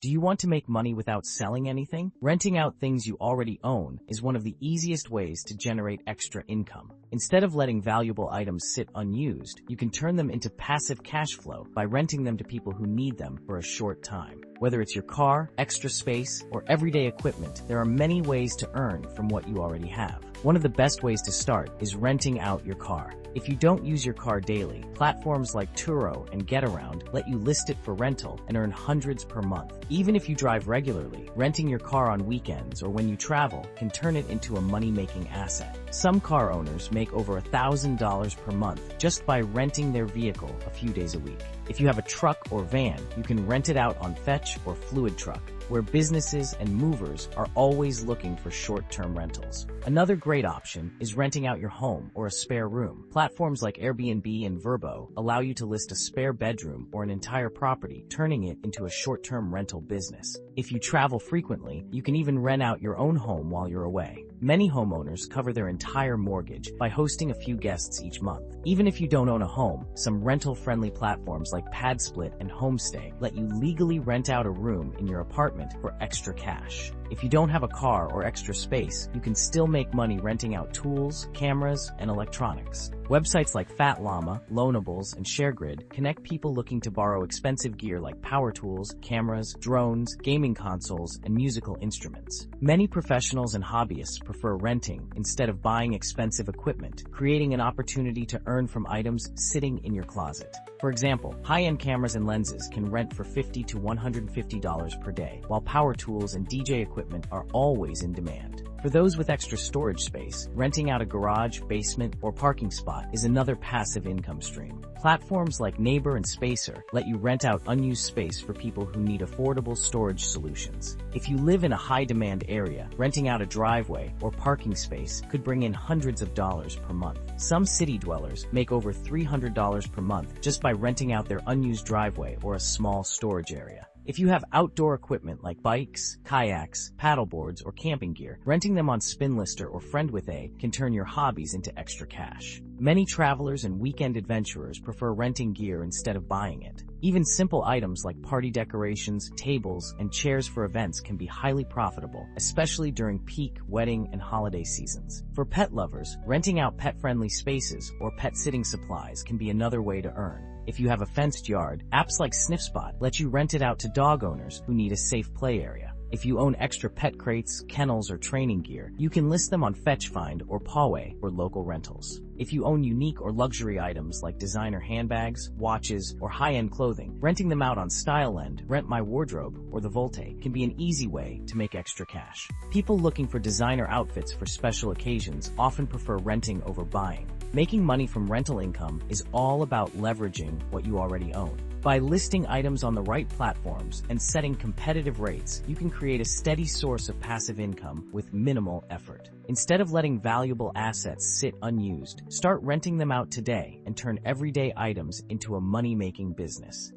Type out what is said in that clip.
Do you want to make money without selling anything? Renting out things you already own is one of the easiest ways to generate extra income. Instead of letting valuable items sit unused, you can turn them into passive cash flow by renting them to people who need them for a short time. Whether it's your car, extra space, or everyday equipment, there are many ways to earn from what you already have. One of the best ways to start is renting out your car. If you don't use your car daily, platforms like Turo and Getaround let you list it for rental and earn hundreds per month. Even if you drive regularly, renting your car on weekends or when you travel can turn it into a money-making asset. Some car owners make over $1,000 per month just by renting their vehicle a few days a week. If you have a truck or van, you can rent it out on Fetch or Fluid Truck, where businesses and movers are always looking for short-term rentals. Another great option is renting out your home or a spare room. Platforms like Airbnb and Vrbo allow you to list a spare bedroom or an entire property, turning it into a short-term rental business. If you travel frequently, you can even rent out your own home while you're away. Many homeowners cover their entire mortgage by hosting a few guests each month. Even if you don't own a home, some rental-friendly platforms like PadSplit and Homestay let you legally rent out a room in your apartment for extra cash. If you don't have a car or extra space, you can still make money renting out tools, cameras, and electronics. Websites like Fat Llama, Loanables, and ShareGrid connect people looking to borrow expensive gear like power tools, cameras, drones, gaming consoles, and musical instruments. Many professionals and hobbyists prefer renting instead of buying expensive equipment, creating an opportunity to earn from items sitting in your closet. For example, high-end cameras and lenses can rent for $50 to $150 per day, while power tools and DJ equipment are always in demand. For those with extra storage space, renting out a garage, basement, or parking spot is another passive income stream. Platforms like Neighbor and Spacer let you rent out unused space for people who need affordable storage solutions. If you live in a high-demand area, renting out a driveway or parking space could bring in hundreds of dollars per month. Some city dwellers make over $300 per month just by renting out their unused driveway or a small storage area. If you have outdoor equipment like bikes, kayaks, paddleboards, or camping gear, renting them on Spinlister or Friend with A can turn your hobbies into extra cash. Many travelers and weekend adventurers prefer renting gear instead of buying it. Even simple items like party decorations, tables, and chairs for events can be highly profitable, especially during peak wedding and holiday seasons. For pet lovers, renting out pet-friendly spaces or pet sitting supplies can be another way to earn. If you have a fenced yard, apps like Sniffspot let you rent it out to dog owners who need a safe play area. If you own extra pet crates, kennels, or training gear, you can list them on FetchFind or Poway for local rentals. If you own unique or luxury items like designer handbags, watches, or high-end clothing, renting them out on StyleLend, Rent My Wardrobe, or the Volte can be an easy way to make extra cash. People looking for designer outfits for special occasions often prefer renting over buying. Making money from rental income is all about leveraging what you already own. By listing items on the right platforms and setting competitive rates, you can create a steady source of passive income with minimal effort. Instead of letting valuable assets sit unused, start renting them out today and turn everyday items into a money-making business.